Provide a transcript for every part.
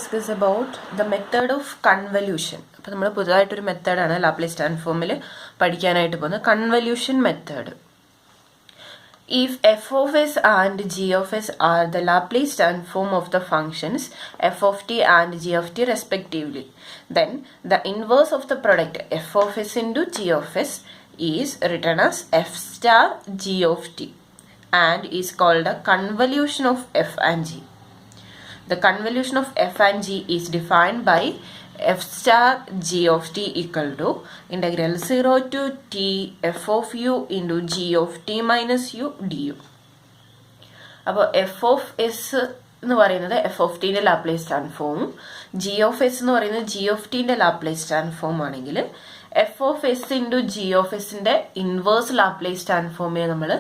discuss about the method of convolution. അപ്പോൾ നമ്മൾ പുതുതായിട്ടൊരു മെത്തേഡാണ് ലാപ്ലേസ് ട്രാൻസ്ഫോമിൽ പഠിക്കാനായിട്ട് പോകുന്നത്, convolution method. If f of s and g of s are the Laplace transform of the functions f of t and g of t respectively, then the inverse of the product f of s into g of s is written as f star g of t and is called a convolution of f and g. The convolution of f and g is defined by f star g of t equal to integral 0 to t f of u into g of t minus u du. അപ്പോൾ F of S എന്ന് പറയുന്നത് F of ടീൻ്റെ Laplace ട്രാൻസ്ഫോമും G of S എന്ന് പറയുന്നത് G of ടീൻ്റെ Laplace transform ആണെങ്കിൽ F of S into G of എസിൻ്റെ ഇൻവേഴ്സ് ലാപ്ലേസ് ട്രാൻസ്ഫോമിനെ നമ്മൾ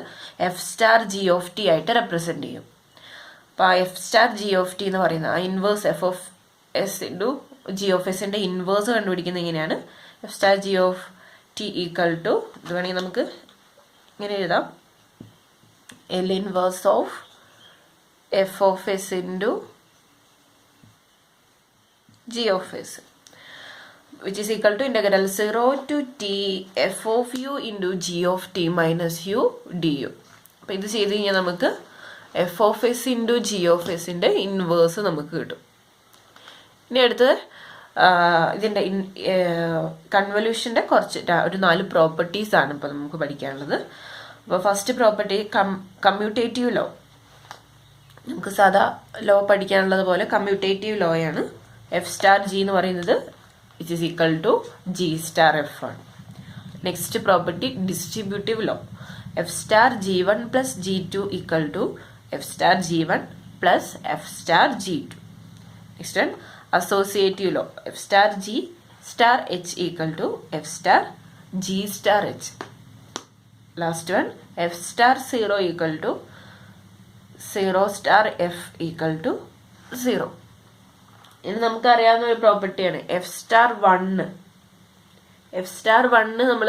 F star G of T ആയിട്ട് റെപ്രസെൻറ്റ് ചെയ്യും. അപ്പോൾ F star G of T എന്ന് പറയുന്നത് ആ inverse F of S into G of എസിൻ്റെ ഇൻവേഴ്സ് കണ്ടുപിടിക്കുന്നത് ഇങ്ങനെയാണ്. F star G of T equal to ഇത് വേണമെങ്കിൽ നമുക്ക് ഇങ്ങനെ എഴുതാം, L inverse of F of S into G of s which is equal to integral 0 to t f of u into g of t minus u du. അപ്പോൾ ഇത് ചെയ്ത് കഴിഞ്ഞാൽ നമുക്ക് F of S into G of എസിൻ്റെ inverse നമുക്ക് കിട്ടും. ഇനി അടുത്തത് ഇതിൻ്റെ കൺവല്യൂഷൻ്റെ കുറച്ച് ഒരു 4 പ്രോപ്പർട്ടീസാണ് ഇപ്പോൾ നമുക്ക് പഠിക്കാനുള്ളത്. അപ്പോൾ ഫസ്റ്റ് പ്രോപ്പർട്ടി കമ്മ്യൂട്ടേറ്റീവ് ലോ. നമുക്ക് സാധാ ലോ പഠിക്കാനുള്ളത് പോലെ കമ്മ്യൂട്ടേറ്റീവ് ലോയാണ്. എഫ് സ്റ്റാർ ജി എന്ന് പറയുന്നത് which is equal to g star f1. Next property distributive law. f star g1 plus g2 equal to f star g1 plus f star g2. Next one associative law. f star g star h equal to f star g star h. Last one f star 0 equal to 0 star f equal to 0. ഇത് നമുക്കറിയാവുന്ന ഒരു പ്രോപ്പർട്ടിയാണ് F star 1. F star 1 നമ്മൾ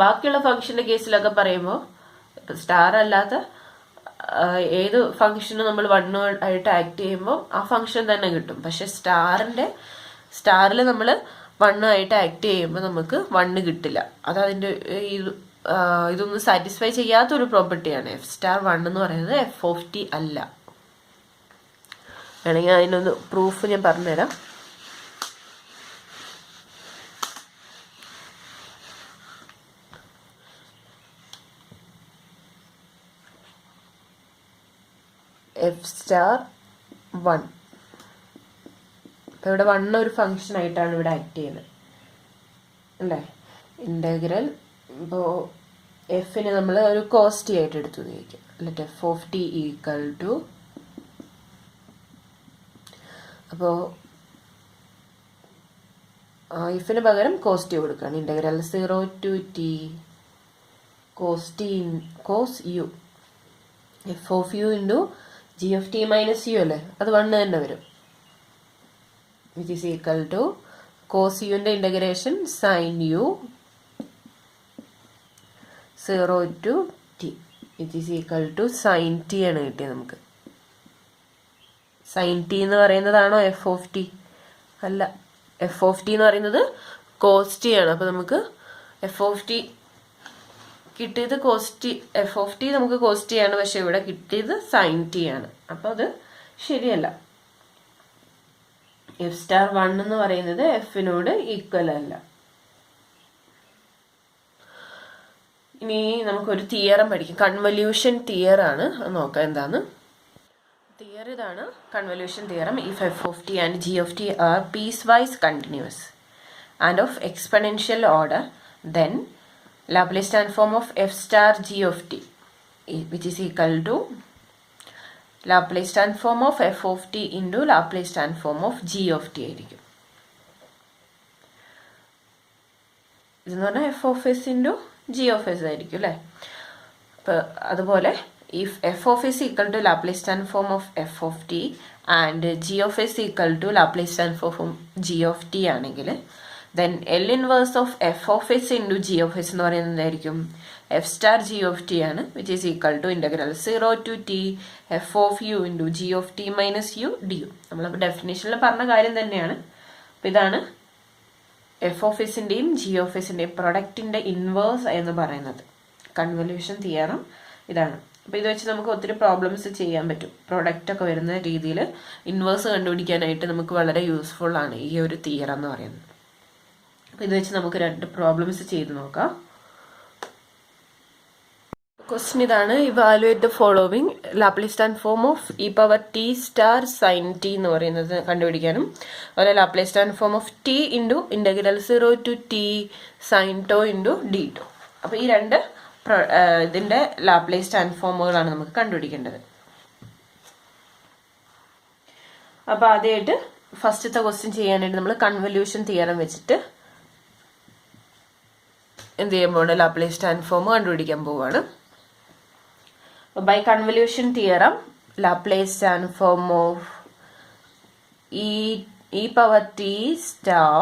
ബാക്കിയുള്ള ഫംഗ്ഷൻ്റെ കേസിലൊക്കെ പറയുമ്പോൾ star അല്ലാത്ത ഏത് ഫംഗ്ഷനും നമ്മൾ 1 ആയിട്ട് ആക്ട് ചെയ്യുമ്പോൾ ആ ഫംഗ്ഷൻ തന്നെ കിട്ടും. പക്ഷെ സ്റ്റാറിൽ നമ്മൾ 1 ആയിട്ട് ആക്ട് ചെയ്യുമ്പോൾ നമുക്ക് 1 കിട്ടില്ല. അത് അതിൻ്റെ ഇതൊന്നും സാറ്റിസ്ഫൈ ചെയ്യാത്തൊരു പ്രോപ്പർട്ടിയാണ്. എഫ് സ്റ്റാർ 1 എന്ന് പറയുന്നത് എഫ് ഓഫ് ടി അല്ല. വേണമെങ്കിൽ അതിനൊന്ന് പ്രൂഫ് ഞാൻ പറഞ്ഞുതരാം. എഫ് സ്റ്റാർ 1 ഇപ്പം ഇവിടെ 1 ഒരു ഫംഗ്ഷൻ ആയിട്ടാണ് ഇവിടെ ആക്ട് ചെയ്യുന്നത് അല്ലേ. ഇൻ്റഗ്രൽ ഇപ്പോൾ എഫിന് നമ്മൾ ഒരു കോസ്റ്റ് ആയിട്ട് എടുത്തു ചോദിക്കാം. Let F of T equal to, അപ്പോൾ ഇഫിന് പകരം കോസ്റ്റ് കൊടുക്കുകയാണ്. Integral 0 to T cos U F of U into G of T minus U അല്ലേ, അത് 1 തന്നെ വരും. Which is equal to cos യുവിൻ്റെ integration sine U 0 to T which is equal to sine T ആണ് കിട്ടിയത് നമുക്ക്. Sine T എന്ന് പറയുന്നതാണോ എഫ് ഓഫ് ടി? അല്ല, എഫ് ഓഫ് ടി എന്ന് പറയുന്നത് കോസ്റ്റ് ആണ്. അപ്പോൾ നമുക്ക് എഫ് ഓഫ് ടി കിട്ടിയത് എഫ് ഓഫ് ടി നമുക്ക് കോസ്റ്റ് ആണ്, പക്ഷെ ഇവിടെ കിട്ടിയത് സൈൻ ടി ആണ്. അപ്പോൾ അത് ശരിയല്ല. എഫ് സ്റ്റാർ 1 എന്ന് പറയുന്നത് എഫിനോട് ഈക്വൽ അല്ല. ഇനി നമുക്കൊരു തിയറം പഠിക്കാം, കൺവല്യൂഷൻ തിയറാണ്. അത് നോക്കാം എന്താണ് തിയറി. ഇതാണ് convolution theorem. If F of T and G of T are piecewise continuous and of exponential order, then Laplace transform of F star G of T which is equal to Laplace transform of F of T into Laplace transform of G of T ആയിരിക്കും. ഇതെന്ന് പറഞ്ഞാൽ F of S into G of S ആയിരിക്കും അല്ലേ. അപ്പോൾ അതുപോലെ if f of s equal to Laplace transform of f of t and g of s equal to Laplace transform of g of t ആണെങ്കിൽ then L inverse of F of S into G of S എന്ന് പറയുന്നത് എന്തായിരിക്കും? F star G of T ആണ്, which is equal to integral 0 to t F of U into G of T minus U D U. നമ്മൾ ഡെഫിനേഷനിൽ പറഞ്ഞ കാര്യം തന്നെയാണ്. അപ്പോൾ ഇതാണ് എഫ് ഓഫ് എസിൻ്റെയും ജി ഓഫ് എസിൻ്റെയും പ്രൊഡക്റ്റിൻ്റെ ഇൻവേഴ്സ് എന്ന് പറയുന്നത്. കൺവല്യൂഷൻ തിയറം ഇതാണ്. അപ്പോൾ ഇത് വെച്ച് നമുക്ക് ഒത്തിരി പ്രോബ്ലംസ് ചെയ്യാൻ പറ്റും. പ്രൊഡക്റ്റ് ഒക്കെ വരുന്ന രീതിയിൽ ഇൻവേഴ്സ് കണ്ടുപിടിക്കാനായിട്ട് നമുക്ക് വളരെ യൂസ്ഫുൾ ആണ് ഈ ഒരു തിയറം എന്ന് പറയുന്നത്. അപ്പോൾ ഇത് വെച്ച് നമുക്ക് 2 പ്രോബ്ലംസ് ചെയ്ത് നോക്കാം. ക്വസ്റ്റ്യൻ ഇതാണ്: evaluate the following Laplace transform of E power t star sine T എന്ന് പറയുന്നത് കണ്ടുപിടിക്കാനും, അതുപോലെ Laplace transform of T into integral 0 to t sine tau into d tau. അപ്പോൾ ഈ 2 ഇതിൻ്റെ ലാപ്ലേസ് ട്രാൻസ്ഫോമുകളാണ് നമുക്ക് കണ്ടുപിടിക്കേണ്ടത്. അപ്പോൾ ആദ്യമായിട്ട് ഫസ്റ്റത്തെ ക്വസ്റ്റ്യൻ ചെയ്യാനായിട്ട് നമ്മൾ കൺവല്യൂഷൻ തിയറം വെച്ചിട്ട് എന്ത് ചെയ്യുമ്പോൾ ലാപ്ലേസ് ട്രാൻസ്ഫോം കണ്ടുപിടിക്കാൻ പോവുകയാണ്. By convolution theorem, Laplace transform of e power t star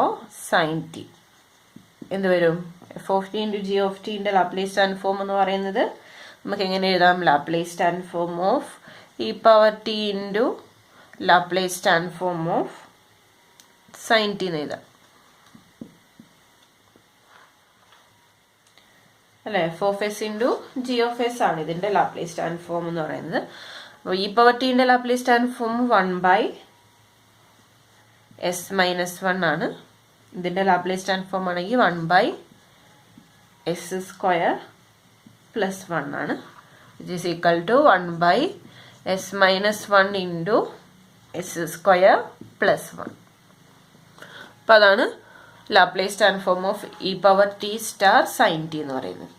sin t എന്ത് വരും? F of T into G of ടിൻ്റെ ലാപ്ലേസ് ട്രാൻസ്ഫോം എന്ന് പറയുന്നത് നമുക്ക് എങ്ങനെ എഴുതാം? Laplace transform of E power T into Laplace transform of sine T എന്ന് എഴുതാം അല്ലേ? F of S into G of S ആണ് ഇതിൻ്റെ ലാപ്ലേസ് ട്രാൻസ്ഫോം എന്ന് പറയുന്നത്. അപ്പോൾ ഇ പവർ ടിൻ്റെ ലാപ്ലേസ് ട്രാൻസ്ഫോം 1/s-1 ആണ്. ഇതിൻ്റെ ലാപ്ലേസ് ട്രാൻസ്ഫോം ആണെങ്കിൽ 1/s² + 1 ആണ്. Which is equal to 1/s-1 into s² + 1. അപ്പോൾ അതാണ് Laplace transform of E power t star sine T എന്ന് പറയുന്നത്.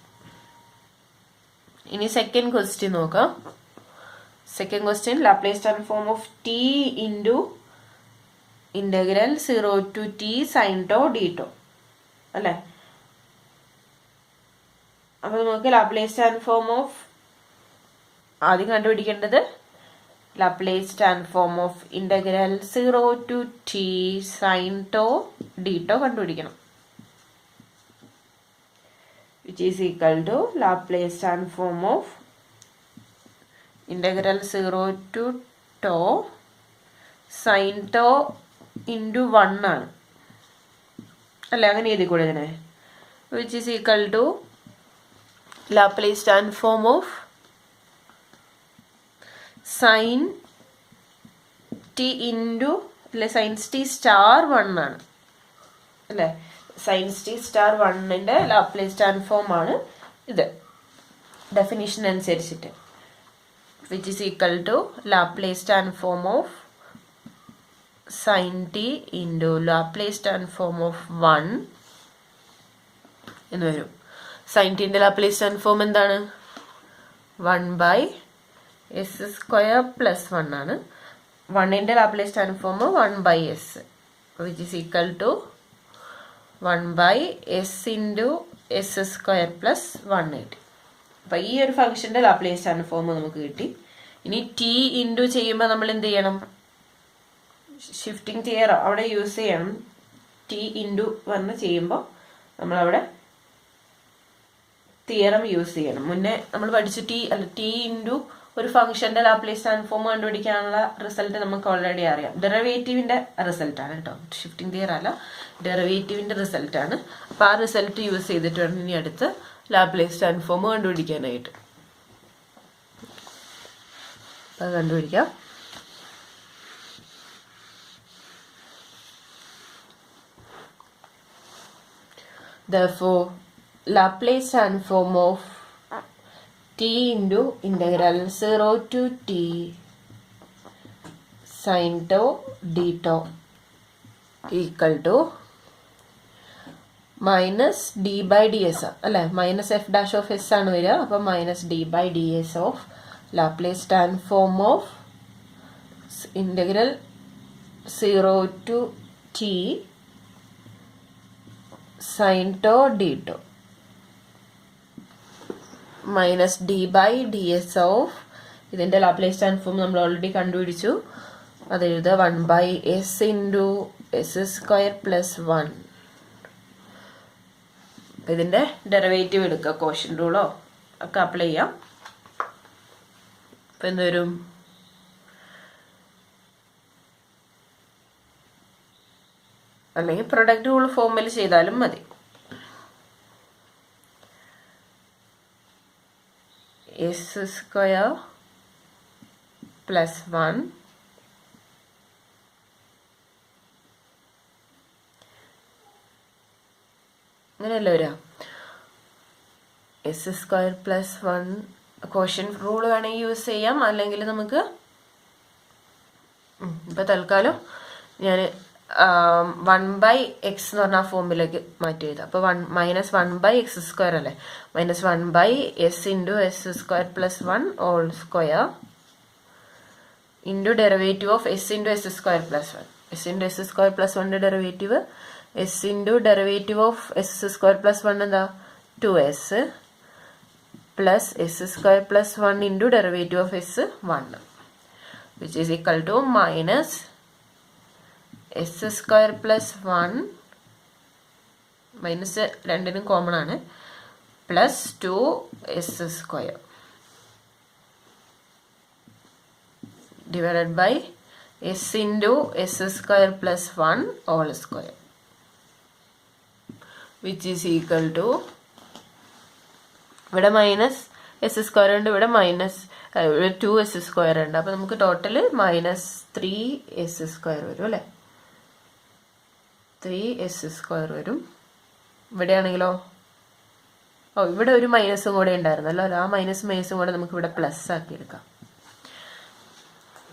ഇനി സെക്കൻഡ് ക്വസ്റ്റ്യൻ നോക്കാം. Second question Laplace transform of T into integral 0 to t sine tau d tau അല്ലേ? അപ്പോൾ നമുക്ക് Laplace transform of ആദ്യം കണ്ടുപിടിക്കേണ്ടത് Laplace transform of integral 0 to t sine tau d tau കണ്ടുപിടിക്കണം. which is equal to Laplace transform of integral 0 to tau sin tau into 1 ആണ് അല്ലേ? അങ്ങനെ എഴുതി കൂടെ ഇതിനെ. which is equal to Laplace transform of sin t into അല്ലെ sin t star 1 ആണ് അല്ലേ? sin t star 1ൻ്റെ ലാപ്ലേസ് ട്രാൻസ്ഫോം ആണ് ഇത് ഡെഫിനിഷൻ അനുസരിച്ചിട്ട്. Which is equal to Laplace transform of sin t into Laplace transform of 1 എന്ന് വരും. sin tൻ്റെ Laplace transform എന്താണ്? 1/s² + 1 ആണ്. 1ൻ്റെ Laplace transform 1/s, which is equal to 1/s into s² + 1 കിട്ടി. അപ്പോൾ ഈ ഒരു ഫംഗ്ഷൻ്റെ ലാപ്ലേസ് ട്രാൻസ്ഫോം നമുക്ക് കിട്ടി. ഇനി ടി ഇൻറ്റു ചെയ്യുമ്പോൾ നമ്മൾ എന്ത് ചെയ്യണം? ഷിഫ്റ്റിംഗ് തിയറം അവിടെ യൂസ് ചെയ്യണം. ടി ഇൻറ്റു വന്ന് ചെയ്യുമ്പോൾ നമ്മളവിടെ തിയറം യൂസ് ചെയ്യണം. മുന്നേ നമ്മൾ പഠിച്ചു ടി ഇൻറ്റു ഒരു ഫംഗ്ഷൻ്റെ ലാപ്ലേസ് ട്രാൻസ്ഫോം കണ്ടുപിടിക്കാനുള്ള റിസൾട്ട് നമുക്ക് ഓൾറെഡി അറിയാം. ഡെറിവേറ്റീവിൻ്റെ റിസൾട്ടാണ് കേട്ടോ, ഷിഫ്റ്റിംഗ് തിയർ അല്ല, ഡെറിവേറ്റീവിൻ്റെ റിസൾട്ടാണ്. അപ്പോൾ ആ റിസൾട്ട് യൂസ് ചെയ്തിട്ട് വേണം ഇനി അടുത്ത് ലാപ്ലേസ് ട്രാൻസ്ഫോം കണ്ടുപിടിക്കാനായിട്ട്. അത് കണ്ടുപിടിക്കാം. Therefore, Laplace transform of t into integral 0 to t sin tau d tau equal to minus d by ds അല്ലേ? Minus f dash of S ആണ് വരിക. അപ്പോൾ minus d by d s of Laplace transform of integral 0 to t sin tau d tau minus d by d s of ഇതിൻ്റെ Laplace transform നമ്മൾ already കണ്ടുപിടിച്ചു. അത് എഴുതുക 1/s into s² + 1 അപ്പം ഇതിൻ്റെ ഡെറിവേറ്റീവ് എടുക്കുക, കോഷ്യൻ റൂളോ ഒക്കെ അപ്ലൈ ചെയ്യാം. അപ്പം എന്ത് വരും? അല്ലെങ്കിൽ പ്രൊഡക്റ്റ് റൂൾ ഫോമിൽ ചെയ്താലും മതി. എസ് സ്ക്വയർ പ്ലസ് 1 അങ്ങനെയല്ല വരിക. S square plus 1 quotient rule വേണമെങ്കിൽ യൂസ് ചെയ്യാം, അല്ലെങ്കിൽ നമുക്ക് ഇപ്പം തൽക്കാലം ഞാൻ 1/x എന്ന് പറഞ്ഞ ആ ഫോമിലേക്ക് മാറ്റി എഴുതാം. അപ്പോൾ -1/x² അല്ലേ, -1/s into S square plus 1 whole square into derivative of S into S square plus 1. S into S square plus 1ൻ്റെ derivative S into derivative of S square plus 1 എന്താ 2s plus S square plus 1 into derivative of S 1 which is equal to minus S square plus 1 minus രണ്ടിനും common ആണ് plus 2s square divided by S into S square plus 1 whole square which is equal to, ഇവിടെ minus S square ഉണ്ട്, ഇവിടെ ഇവിടെ 2s square ഉണ്ട്. അപ്പോൾ നമുക്ക് total -3s square വരും അല്ലേ, 3s സ്ക്വയർ വരും. ഇവിടെയാണെങ്കിലോ ഇവിടെ ഒരു മൈനസും കൂടെ ഉണ്ടായിരുന്നല്ലോ, ആ മൈനസും കൂടെ നമുക്ക് ഇവിടെ പ്ലസ് ആക്കി എടുക്കാം.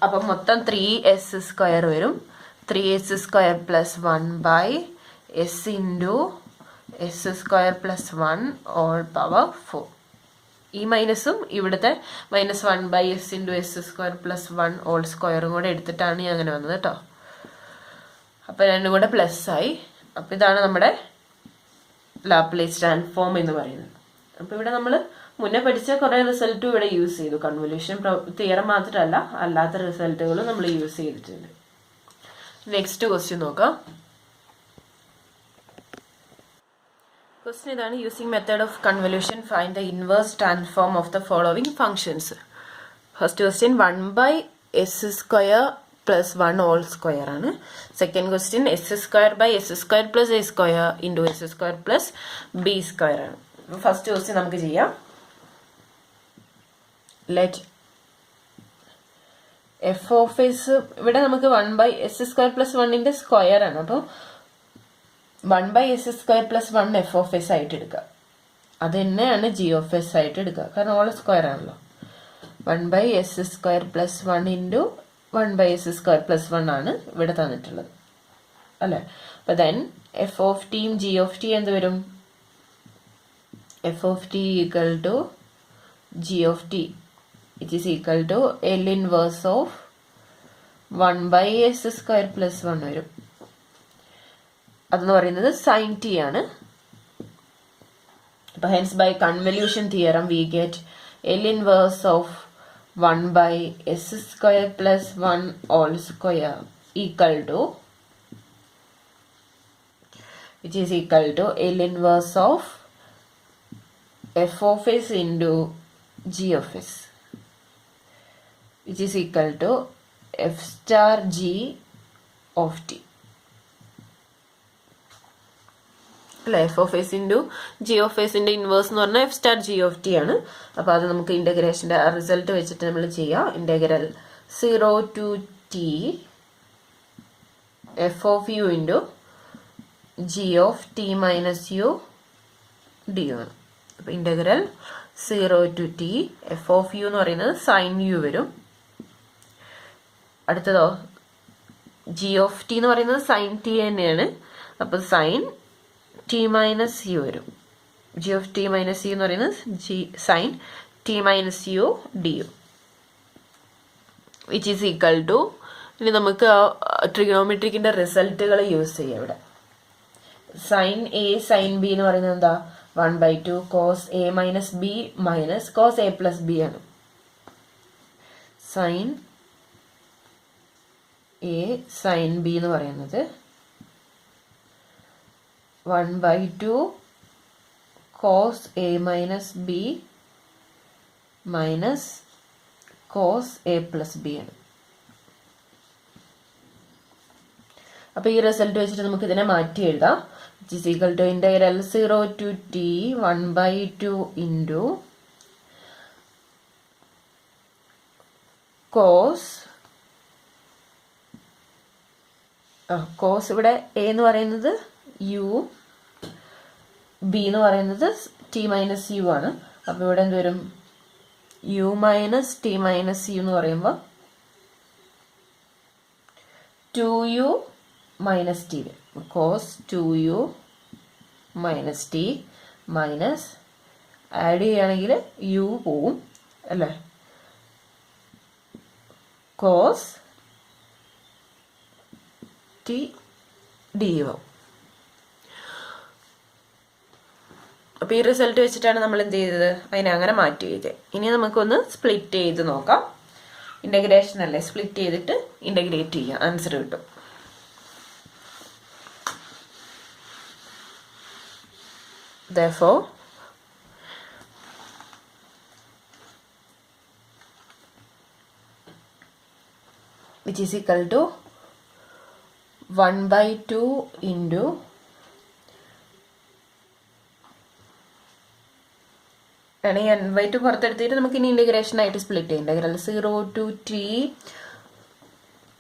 അപ്പം മൊത്തം 3s സ്ക്വയർ വരും. 3s square plus 1/s into S square plus 1 all power 4. ഈ മൈനസും ഇവിടുത്തെ -1/s into S square plus 1 all സ്ക്വയറും കൂടെ എടുത്തിട്ടാണ് ഞാൻ അങ്ങനെ വന്നത് കേട്ടോ. അപ്പോൾ രണ്ടും കൂടെ പ്ലസ് ആയി. അപ്പോൾ ഇതാണ് നമ്മുടെ ലാപ്ലേസ് ട്രാൻസ്ഫോം എന്ന് പറയുന്നത്. അപ്പോൾ ഇവിടെ നമ്മൾ മുന്നേ പഠിച്ച കുറേ റിസൾട്ടും ഇവിടെ യൂസ് ചെയ്തു. കൺവല്യൂഷൻ തിയറം മാത്രമല്ല, അല്ലാത്ത റിസൾട്ടുകളും നമ്മൾ യൂസ് ചെയ്തിട്ടുണ്ട്. നെക്സ്റ്റ് ക്വസ്റ്റ്യൻ നോക്കാം. ക്വസ്റ്റ്യൻ ഇതാണ്: using method of convolution find the inverse transform of the following functions. First question 1/s² plus 1 whole square ആണ്. Second question s² plus a² into s² plus b² ആണ്. First question നമുക്ക് ചെയ്യാം. Let f of s, ഇവിടെ നമുക്ക് 1/s² plus 1ൻ്റെ square ആണ്. അപ്പോൾ 1/s² plus 1 f of s ആയിട്ട് എടുക്കുക. അത് തന്നെയാണ് g ഓഫ് s ആയിട്ട് എടുക്കുക, കാരണം ഹോൾ സ്ക്വയർ ആണല്ലോ. 1/s² plus 1 into 1/s² plus 1 ആണ് ഇവിടെ തന്നിട്ടുള്ളത് അല്ലേ. അപ്പോൾ ദെൻ എഫ് ഓഫ് ടിയും ജി ഓഫ് ടി എന്ത് വരും? F of T equal to g of t it is equal to L inverse of 1/s² plus 1 വരും. അതെന്ന് പറയുന്നത് സൈൻ ടി ആണ്. അപ്പോൾ hence by convolution theorem we get L inverse of 1/s² plus 1 all square equal to, which is equal to L inverse of f of s into g of s, which is equal to f star g of t. F of S into G of എസിൻ്റെ inverse എന്ന് പറഞ്ഞാൽ f star G of T ആണ്. അപ്പോൾ അത് നമുക്ക് ഇൻ്റഗ്രേഷൻ്റെ result വെച്ചിട്ട് നമ്മൾ ചെയ്യാം. Integral 0 to t F of U into G of T minus U d ആണ്. അപ്പോൾ integral 0 to t F of u എന്ന് പറയുന്നത് സൈൻ യു വരും. അടുത്തതോ ജി ഓഫ് ടി എന്ന് പറയുന്നത് സൈൻ ടി തന്നെയാണ്. അപ്പോൾ സൈൻ ടി മൈനസ് യു വരും. G of T minus u എന്ന് പറയുന്നത് g sine t minus U D u which is equal to, ഇനി നമുക്ക് ട്രിഗണോമെട്രിക്കിൻ്റെ റിസൾട്ടുകൾ യൂസ് ചെയ്യാം. ഇവിടെ സൈൻ എ സൈൻ ബി എന്ന് പറയുന്നത് എന്താ? 1/2 cos a minus b minus cos a plus b ആണ്. സൈൻ എ സൈൻ ബി എന്ന് പറയുന്നത് 1/2 cos a minus b minus cos a plus b ആണ്. അപ്പോൾ ഈ റിസൾട്ട് വെച്ചിട്ട് നമുക്ക് ഇതിനെ മാറ്റി എഴുതാം. which is equal to integral 0 to t 1/2 into cos ഇവിടെ എ എന്ന് പറയുന്നത് യു, ബി എന്ന് പറയുന്നത് ടി മൈനസ് യു ആണ്. അപ്പോൾ ഇവിടെ എന്ത് വരും? U minus t minus u എന്ന് പറയുമ്പോൾ 2u മൈനസ് ടി വരും. Cos 2u minus t minus add ചെയ്യുകയാണെങ്കിൽ യു പോവും അല്ലേ, കോസ് ടി ഡി ആവും. അപ്പോൾ ഈ റിസൾട്ട് വെച്ചിട്ടാണ് നമ്മൾ എന്ത് ചെയ്തത്? അതിനെ അങ്ങനെ മാറ്റി എഴുതിയത്. ഇനി നമുക്കൊന്ന് സ്പ്ലിറ്റ് ചെയ്ത് നോക്കാം. ഇൻ്റഗ്രേഷൻ അല്ലേ, സ്പ്ലിറ്റ് ചെയ്തിട്ട് ഇൻ്റഗ്രേറ്റ് ചെയ്യാം, ആൻസർ കിട്ടും. Therefore, which is equal to 1/2 into വേണമെങ്കിൽ n/2 പുറത്തെടുത്തിട്ട് നമുക്ക് ഇനി ഇൻ്റഗ്രേഷൻ ആയിട്ട് സ്പ്ലിറ്റ് ചെയ്യാം. Integral 0 to t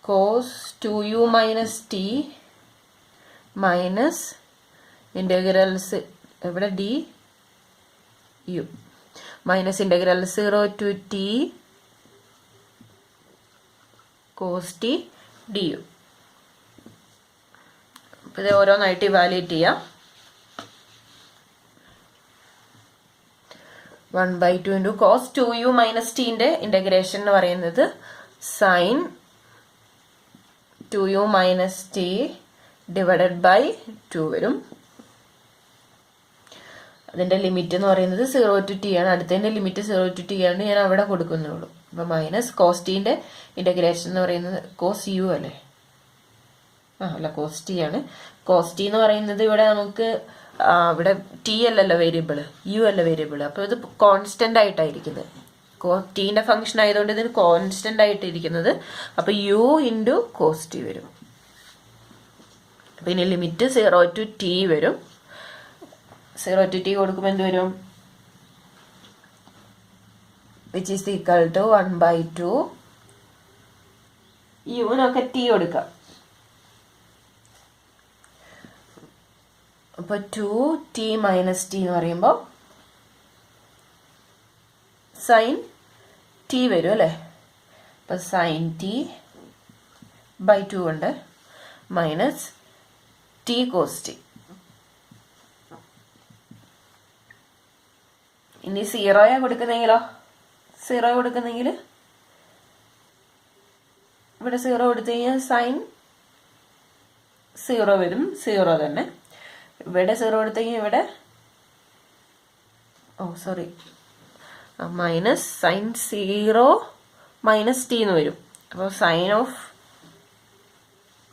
cos 2u minus t minus integrals ഇവിടെ d u minus integral 0 to t cos t d u. അപ്പോൾ ഇത് ഓരോന്നായിട്ട് ഇവാലുവേറ്റ് ചെയ്യാം. 1/2 ഇൻറ്റു കോസ് 2u മൈനസ് ടീൻ്റെ ഇൻ്റഗ്രേഷൻ എന്ന് പറയുന്നത് sine 2u minus t divided by 2 വരും. അതിൻ്റെ ലിമിറ്റ് എന്ന് പറയുന്നത് 0 to t ആണ്. അടുത്തതിൻ്റെ ലിമിറ്റ് 0 to t ആണ്, ഞാൻ അവിടെ കൊടുക്കുന്നുള്ളൂ. അപ്പോൾ മൈനസ് കോസ് ടീൻ്റെ ഇൻ്റഗ്രേഷൻ എന്ന് പറയുന്നത് കോസ് യു അല്ലേ, അല്ല കോസ് ടി ആണ്. കോസ് ടി എന്ന് പറയുന്നത് ഇവിടെ നമുക്ക് ഇവിടെ ടി അല്ലല്ലോ വേരിയബിൾ, യു അല്ല വേരിയബിൾ. അപ്പോൾ ഇത് കോൺസ്റ്റൻ്റ് ആയിട്ടായിരിക്കുന്നത്. ടീൻ്റെ ഫംഗ്ഷൻ ആയതുകൊണ്ട് ഇതിന് കോൺസ്റ്റൻ്റ് ആയിട്ടിരിക്കുന്നത്. അപ്പോൾ യു ഇൻറ്റു കോസ് ടി വരും. അപ്പോൾ ഇനി ലിമിറ്റ് 0 to t വരും. 0 to t കൊടുക്കുമ്പോൾ എന്ത് വരും? വിച്ച് ഈസ് ഈക്വൽ ടു 1/2 യുവിനൊക്കെ ടി കൊടുക്കാം. അപ്പോൾ 2t മൈനസ് ടി എന്ന് പറയുമ്പോൾ സൈൻ ടി വരും അല്ലേ. അപ്പോൾ സൈൻ ടി ബൈ 2 ഉണ്ട് മൈനസ് ടി കോസ് ടി. ഇനി 0 കൊടുക്കുന്നെങ്കിലോ, 0 കൊടുക്കുന്നെങ്കിൽ ഇവിടെ 0 കൊടുത്തു കഴിഞ്ഞാൽ സൈൻ 0 വരും, 0 തന്നെ. ഇവിടെ 0 കൊടുത്തു കഴിഞ്ഞാൽ ഇവിടെ മൈനസ് സൈൻ 0 മൈനസ് ടി എന്ന് വരും. അപ്പോൾ സൈൻ ഓഫ്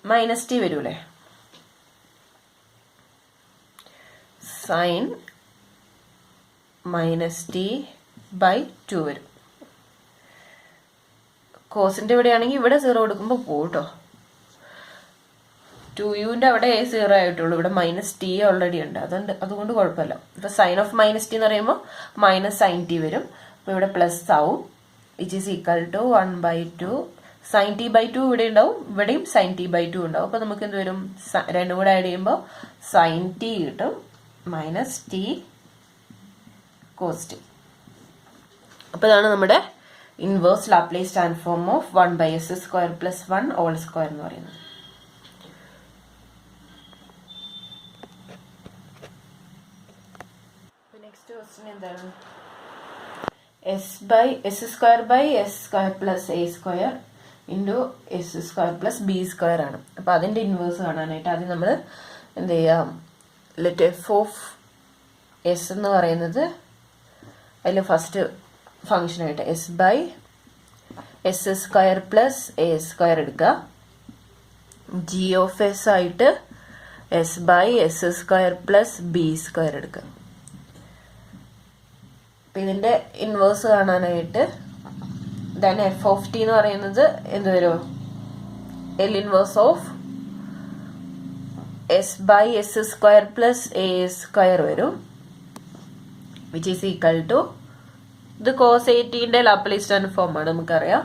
മൈനസ് ടി വരൂലേ, സൈൻ മൈനസ് ടി ബൈ 2 വരും. കോസിൻ്റെ ഇവിടെയാണെങ്കിൽ ഇവിടെ 0 കൊടുക്കുമ്പോൾ പോട്ടോ. 2uൻ്റെ അവിടെ 0 ആയിട്ടുള്ളൂ, ഇവിടെ മൈനസ് ടി ഓൾറെഡി ഉണ്ട്, അതുകൊണ്ട് കുഴപ്പമില്ല. ഇപ്പോൾ സൈൻ ഓഫ് മൈനസ് ടി എന്ന് പറയുമ്പോൾ മൈനസ് സൈൻ ടി വരും. അപ്പോൾ ഇവിടെ പ്ലസ് ആവും, which is equal to 1/2 sine t by 2 ഇവിടെ ഉണ്ടാവും, ഇവിടെയും സൈൻ ടി ബൈ 2 ഉണ്ടാവും. അപ്പോൾ നമുക്ക് എന്ത് വരും? രണ്ടും കൂടെ ആഡ് ചെയ്യുമ്പോൾ സൈൻ ടി കിട്ടും മൈനസ് ടി കോസ് ടി. അപ്പോൾ ഇതാണ് നമ്മുടെ inverse Laplace transform of 1/s² + 1 whole square എന്ന് പറയുന്നത്. നെക്സ്റ്റ് ക്വസ്റ്റ്യൻ എന്താണ്? s² / s² + a² into s² + b² ആണ്. അപ്പോൾ അതിൻ്റെ ഇൻവേഴ്സ് കാണാനായിട്ട് ആദ്യം നമ്മൾ എന്ത് ചെയ്യാം? ലെറ്റ് എഫ് ഓഫ് എസ് എന്ന് പറയുന്നത് അതിൽ ഫസ്റ്റ് ഫംഗ്ഷനായിട്ട് s/s² + a² എടുക്കുക. ജി ഓഫ് എസ് ആയിട്ട് s/s² + b² എടുക്കുക. അപ്പം ഇതിൻ്റെ ഇൻവേഴ്സ് കാണാനായിട്ട് then എഫ് ഓഫ് ടി എന്ന് പറയുന്നത് എന്ത് വരും? L inverse of s by s square plus a square വരും, വിച്ച് ഈസ് ഈക്വൽ ടു ഇത് കോസ് എ ടീൻ്റെ ലാപ്ലേസ് ട്രാൻസ്ഫോം ആണ് നമുക്കറിയാം.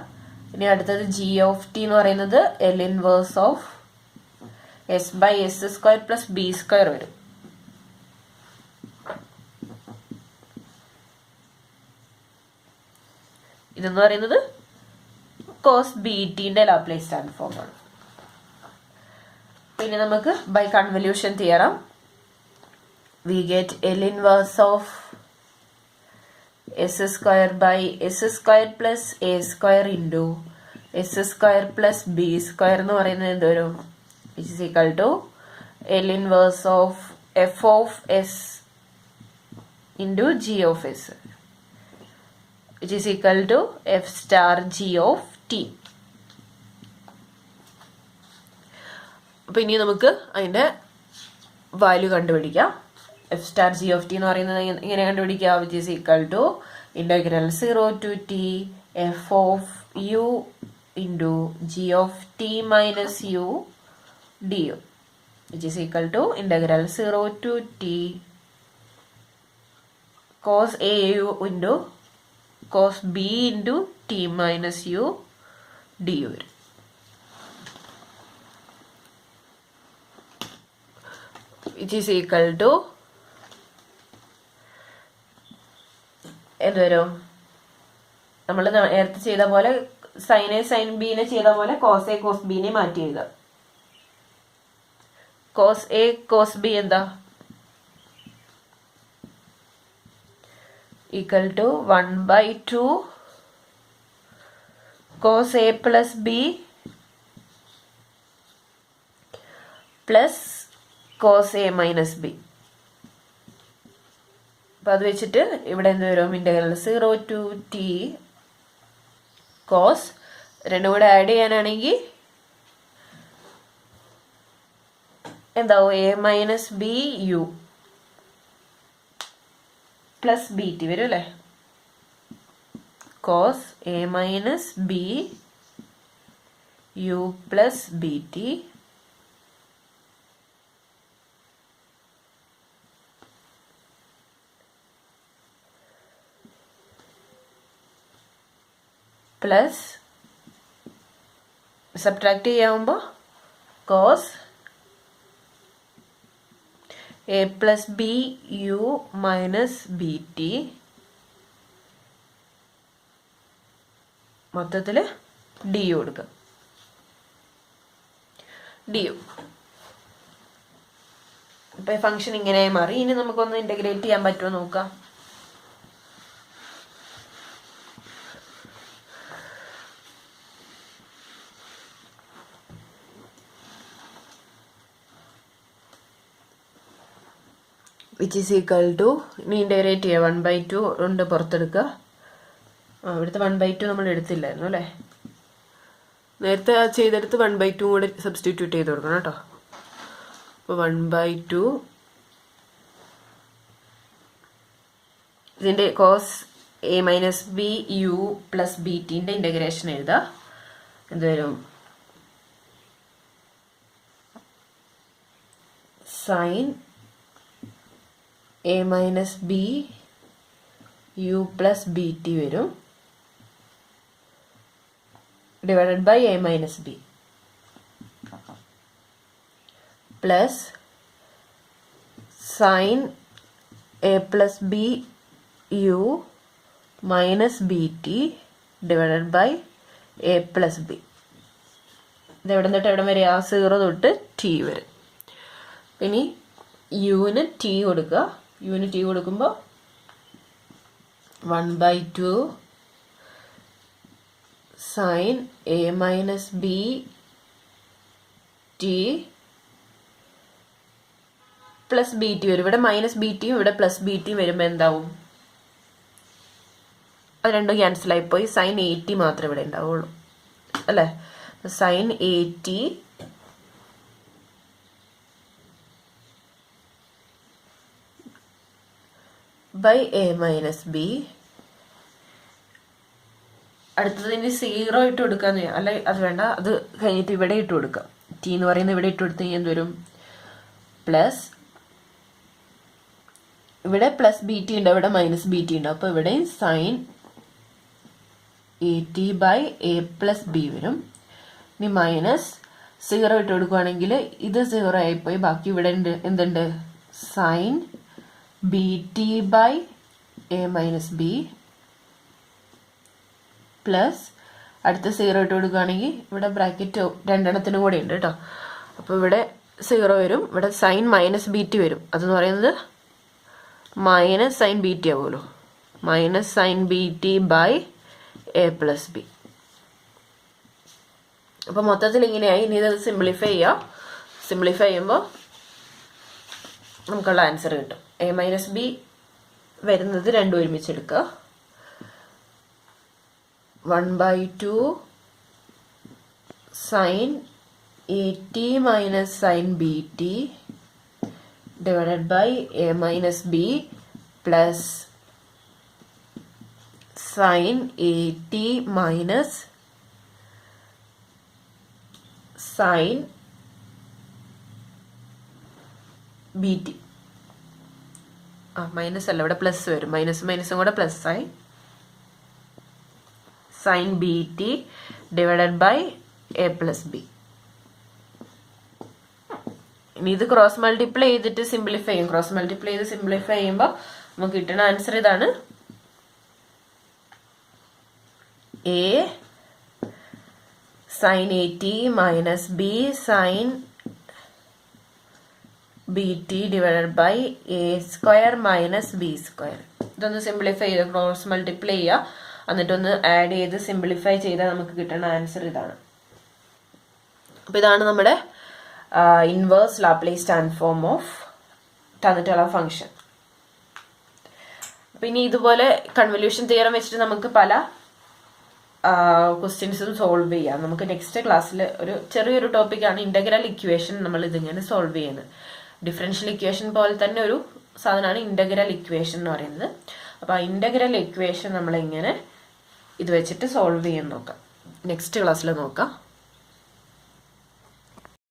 ഇനി അടുത്തത് ജി ഓഫ് ടി എന്ന് പറയുന്നത് L inverse of s by s square plus b square വരും. ഇതെന്ന് പറയുന്നത് കോസ് ബി ടീൻ്റെ ലാപ്ലേസ് ട്രാൻസ്ഫോം ആണ്. പിന്നെ നമുക്ക് by convolution theorem we get L inverse of S square by s square plus a square into S square plus b square എന്ന് പറയുന്നത് എന്ത് വരും? Which is equal to L inverse of F of S into G of s, which is equal to f star g of t. അപ്പോൾ ഇനി നമുക്ക് അതിൻ്റെ value കണ്ടുപിടിക്കാം. F star G of T എന്ന് പറയുന്നത് ഇങ്ങനെ കണ്ടുപിടിക്കാം, which is equal to integral 0 to t F of U into G of T minus U D u, which is equal to integral 0 to t cos a u into cos b into t minus u du വരും. which is equal to എന്ത് വരും? നമ്മൾ നേരത്തെ ചെയ്ത പോലെ sign a sign ബിനെ ചെയ്ത പോലെ cos A cos ബിനെ മാറ്റി എഴുതാം. കോസ് എ കോസ് ബി എന്താ? equal to 1/2 cos a plus b plus cos a minus b. അപ്പം അത് വെച്ചിട്ട് ഇവിടെ എന്ത് വരും? ഇൻ്റഗ്രൽ 0 to t കോസ് രണ്ടും കൂടെ ആഡ് ചെയ്യാനാണെങ്കിൽ എന്താവും? A minus b u plus b t വരും അല്ലേ? Cos a minus b u plus b t plus subtract ചെയ്യാവുമ്പോൾ cos a plus b u minus b t മൊത്തത്തിൽ ഡി യു കൊടുക്കുക. D u ഇപ്പം ഫംഗ്ഷൻ ഇങ്ങനെ മാറി. ഇനി നമുക്കൊന്ന് ഇൻ്റഗ്രേറ്റ് ചെയ്യാൻ പറ്റുമോ നോക്കാം. വിച്ച് ഈസ് ഈക്വൽ ടു ഇനി ഇൻ്റഗ്രേറ്റ് ചെയ്യുക. 1/2 ഉണ്ട് പുറത്തെടുക്കുക. ഇവിടുത്തെ 1/2 നമ്മൾ എടുത്തില്ലായിരുന്നു അല്ലേ? നേരത്തെ ചെയ്തെടുത്ത് 1/2 കൂടെ സബ്സ്റ്റിറ്റ്യൂട്ട് ചെയ്ത് കൊടുക്കണം കേട്ടോ. അപ്പോൾ 1/2 ഇതിൻ്റെ cos a minus b u plus b ടീൻ്റെ ഇൻ്റഗ്രേഷൻ എഴുതാം. എന്ത് വരും? Sine a minus b u plus b t വരും divided by A minus B plus sine a plus b u minus b T divided by A plus b. ഇതെവിടെ നിന്നിട്ട് എവിടെ വരെ? ആ 0 തൊട്ട് ടി വരെ. ഇനി യുവിന് ടി കൊടുക്കുക. യുവിന് ടി കൊടുക്കുമ്പോൾ 1/2 sine a minus b t plus b t വരും. ഇവിടെ മൈനസ് ബി ടിയും ഇവിടെ പ്ലസ് ബി ടിയും വരുമ്പോൾ എന്താവും? അത് രണ്ടും ക്യാൻസലായിപ്പോയി. സൈൻ 80 മാത്രമേ ഇവിടെ ഉണ്ടാവുള്ളൂ അല്ലേ? Sine 80 by a minus b അടുത്തത് ഇനി 0 ഇട്ട് കൊടുക്കാന്ന് ചെയ്യാം. അല്ല അത് വേണ്ട, അത് കഴിഞ്ഞിട്ട് ഇവിടെ ഇട്ട് കൊടുക്കാം. ടി എന്ന് പറയുന്നത് ഇവിടെ ഇട്ട് കൊടുത്ത് കഴിഞ്ഞാൽ എന്ത് വരും? പ്ലസ് ഇവിടെ പ്ലസ് ബി ടി ഉണ്ട്, ഇവിടെ മൈനസ് ബി ടി ഉണ്ട്. അപ്പോൾ ഇവിടെ sine A t by A plus b വരും. ഇനി മൈനസ് 0 ഇട്ട് കൊടുക്കുവാണെങ്കിൽ ഇത് 0 ആയിപ്പോയി. ബാക്കി ഇവിടെ എന്തുണ്ട്? Sine B t by A minus B plus അടുത്ത 0 ഇട്ട് കൊടുക്കുകയാണെങ്കിൽ ഇവിടെ ബ്രാക്കറ്റ് രണ്ടെണ്ണത്തിനും കൂടെ ഉണ്ട് കേട്ടോ. അപ്പോൾ ഇവിടെ 0 വരും, ഇവിടെ സൈൻ മൈനസ് ബി ടി വരും. അതെന്ന് പറയുന്നത് മൈനസ് സൈൻ ബി ടി ആവുമല്ലോ, minus sine B t by A plus b. അപ്പോൾ മൊത്തത്തിൽ ഇങ്ങനെയായി. ഇനി ഇത് സിംപ്ലിഫൈ ചെയ്യാം. സിംപ്ലിഫൈ ചെയ്യുമ്പോൾ നമുക്കുള്ള ആൻസർ കിട്ടും. എ മൈനസ് ബി വരുന്നത് രണ്ടും ഒരുമിച്ചെടുക്കുക. 1/2 sine A T minus sine B T divided by A minus B plus sine A T minus sine B T. Minus അല്ല, ഇവിടെ പ്ലസ് വരും. മൈനസും കൂടെ പ്ലസ് ആയി. Sine B T divided by A plus B. ഇനി ഇത് cross multiply ചെയ്തിട്ട് simplify ചെയ്യും. ക്രോസ് മൾട്ടിപ്ലൈ ചെയ്ത് സിംപ്ലിഫൈ ചെയ്യുമ്പോൾ നമുക്ക് കിട്ടുന്ന ആൻസർ ഇതാണ്. A sine A T minus B sine B T divided by A square minus B square. ഇതൊന്ന് സിംപ്ലിഫൈ ചെയ്ത് ക്രോസ് മൾട്ടിപ്ലൈ ചെയ്യുക, എന്നിട്ടൊന്ന് ആഡ് ചെയ്ത് സിംപ്ലിഫൈ ചെയ്താൽ നമുക്ക് കിട്ടുന്ന ആൻസർ ഇതാണ്. അപ്പോൾ ഇതാണ് നമ്മുടെ ഇൻവേഴ്സ് ലാപ്ലേസ് ട്രാൻസ്ഫോം ഓഫ് തന്നിട്ടുള്ള ഫംഗ്ഷൻ. അപ്പോൾ ഇനി ഇതുപോലെ കൺവല്യൂഷൻ തിയറം വെച്ചിട്ട് നമുക്ക് പല ക്വസ്റ്റ്യൻസും സോൾവ് ചെയ്യാം. നമുക്ക് നെക്സ്റ്റ് ക്ലാസ്സിൽ ഒരു ചെറിയൊരു ടോപ്പിക്കാണ് ഇൻ്റഗ്രൽ ഇക്വേഷൻ. നമ്മൾ ഇതിങ്ങനെ സോൾവ് ചെയ്യുന്നത് ഡിഫറൻഷ്യൽ ഇക്വേഷൻ പോലെ തന്നെ ഒരു സാധനമാണ് ഇൻ്റഗ്രൽ ഇക്വേഷൻ എന്ന് പറയുന്നത്. അപ്പോൾ ആ ഇൻ്റഗ്രൽ ഇക്വേഷൻ നമ്മളിങ്ങനെ ഇത് വെച്ചിട്ട് സോൾവ് ചെയ്യാൻ നോക്കാം. നെക്സ്റ്റ് ക്ലാസ്സിൽ നോക്കാം.